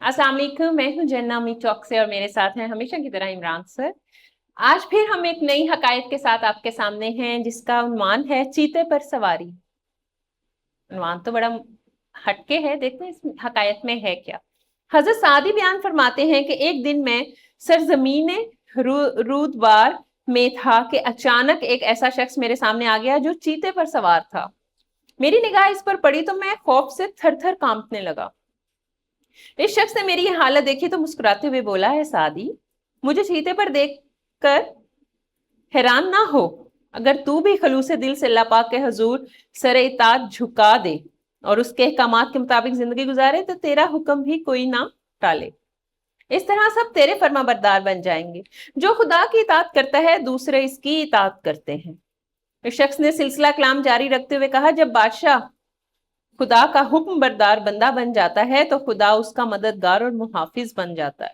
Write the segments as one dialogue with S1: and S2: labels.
S1: السلام علیکم، میں ہوں جنہ امید ٹاک سے اور میرے ساتھ ہیں ہمیشہ کی طرح عمران سر۔ آج پھر ہم ایک نئی حقائق کے ساتھ آپ کے سامنے ہیں جس کا عنوان ہے چیتے پر سواری۔ عنوان تو بڑا ہٹکے ہے، دیکھتے ہیں اس حقائق میں ہے کیا۔ حضرت سعدی بیان فرماتے ہیں کہ ایک دن میں سرزمین رودبار میں تھا کہ اچانک ایک ایسا شخص میرے سامنے آ گیا جو چیتے پر سوار تھا۔ میری نگاہ اس پر پڑی تو میں خوف سے تھر تھر کانپنے لگا۔ اس شخص نے میری یہ حالت دیکھی تو مسکراتے ہوئے بولا، ہے سعدی، مجھے چیتے پر دیکھ کر حیران نہ ہو۔ اگر تو بھی خلوص دل سے اللہ پاک کے حضور سر اطاعت جھکا دے اور اس کے احکامات کے مطابق زندگی گزارے تو تیرا حکم بھی کوئی نہ ٹالے۔ اس طرح سب تیرے فرما بردار بن جائیں گے۔ جو خدا کی اطاعت کرتا ہے دوسرے اس کی اطاعت کرتے ہیں۔ اس شخص نے سلسلہ کلام جاری رکھتے ہوئے کہا، جب بادشاہ خدا کا حکم بردار بندہ بن جاتا ہے تو خدا اس کا مددگار اور محافظ بن جاتا ہے،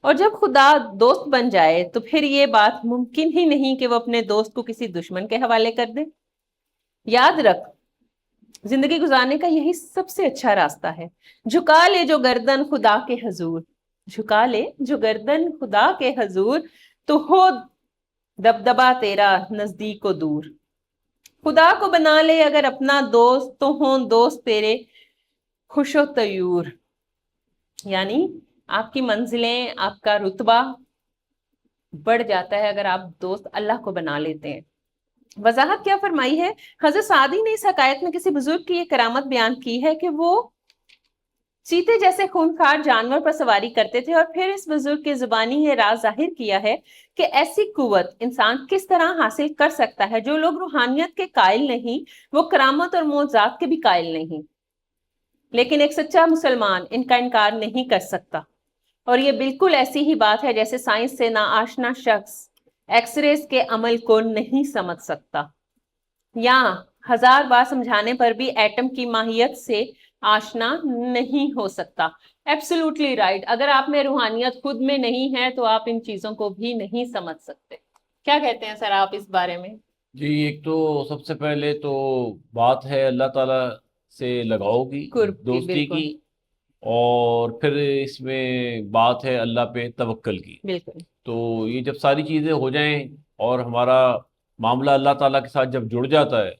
S1: اور جب خدا دوست بن جائے تو پھر یہ بات ممکن ہی نہیں کہ وہ اپنے دوست کو کسی دشمن کے حوالے کر دے۔ یاد رکھ، زندگی گزارنے کا یہی سب سے اچھا راستہ ہے۔ جھکا لے جو گردن خدا کے حضور، جھکا لے جو گردن خدا کے حضور، تو ہو دبدبا تیرا نزدیک و دور۔ خدا کو بنا لے اگر اپنا دوست تو ہوں دوست تیرے خوش و طیور۔ یعنی آپ کی منزلیں، آپ کا رتبہ بڑھ جاتا ہے اگر آپ دوست اللہ کو بنا لیتے ہیں۔ وضاحت کیا فرمائی ہے؟ حضرت سعدی نے اس حقائق میں کسی بزرگ کی یہ کرامت بیان کی ہے کہ وہ چیتے جیسے خونخوار جانور پر سواری کرتے تھے، اور پھر اس بزرگ کی زبانی یہ راز ظاہر کیا ہے کہ ایسی قوت انسان کس طرح حاصل کر سکتا ہے۔ جو لوگ روحانیت کے قائل نہیں وہ کرامت اور معجزات کے بھی قائل نہیں، لیکن ایک سچا مسلمان ان کا انکار نہیں کر سکتا۔ اور یہ بالکل ایسی ہی بات ہے جیسے سائنس سے نا آشنا شخص ایکس ریز کے عمل کو نہیں سمجھ سکتا، یا ہزار بار سمجھانے پر بھی ایٹم کی ماہیت سے آشنا نہیں ہو سکتا۔ Absolutely right. اگر آپ میں روحانیت خود میں نہیں ہے تو آپ ان چیزوں کو بھی نہیں سمجھ سکتے۔ کیا کہتے ہیں سر آپ اس بارے میں؟
S2: جی، ایک تو سب سے پہلے تو بات ہے اللہ تعالیٰ سے لگاؤ کی،
S1: قرب کی،
S2: دوستی
S1: بالکل
S2: کی، اور پھر اس میں بات ہے اللہ پہ توکل کی۔
S1: بالکل
S2: تو یہ جب ساری چیزیں ہو جائیں اور ہمارا معاملہ اللہ تعالیٰ کے ساتھ جب جڑ جاتا ہے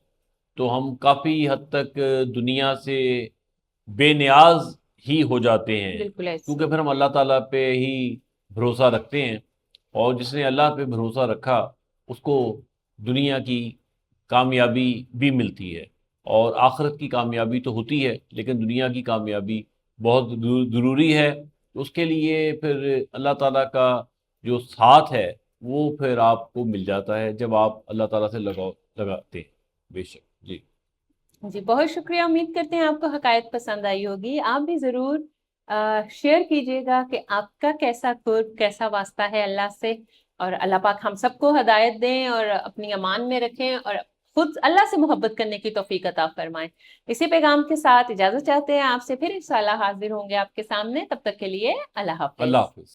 S2: تو ہم کافی حد تک دنیا سے بے نیاز ہی ہو جاتے ہیں،
S1: بالکل ایسے
S2: کیونکہ پھر ہم اللہ تعالیٰ پہ ہی بھروسہ رکھتے ہیں، اور جس نے اللہ پہ بھروسہ رکھا اس کو دنیا کی کامیابی بھی ملتی ہے، اور آخرت کی کامیابی تو ہوتی ہے لیکن دنیا کی کامیابی بہت ضروری ہے۔ اس کے لیے پھر اللہ تعالیٰ کا جو ساتھ ہے وہ پھر آپ کو مل جاتا ہے جب آپ اللہ تعالیٰ سے لگاتے ہیں۔ بے شک جی۔
S1: جی، بہت شکریہ۔ امید کرتے ہیں آپ کو حقائق پسند آئی ہوگی۔ آپ بھی ضرور شیئر کیجئے گا کہ آپ کا کیسا قرب، کیسا واسطہ ہے اللہ سے، اور اللہ پاک ہم سب کو ہدایت دیں اور اپنی امان میں رکھیں اور خود اللہ سے محبت کرنے کی توفیق عطا فرمائیں۔ اسی پیغام کے ساتھ اجازت چاہتے ہیں آپ سے، پھر انشاءاللہ حاضر ہوں گے آپ کے سامنے۔ تب تک کے لیے اللہ
S2: اللہ
S1: حافظ۔
S2: حافظ۔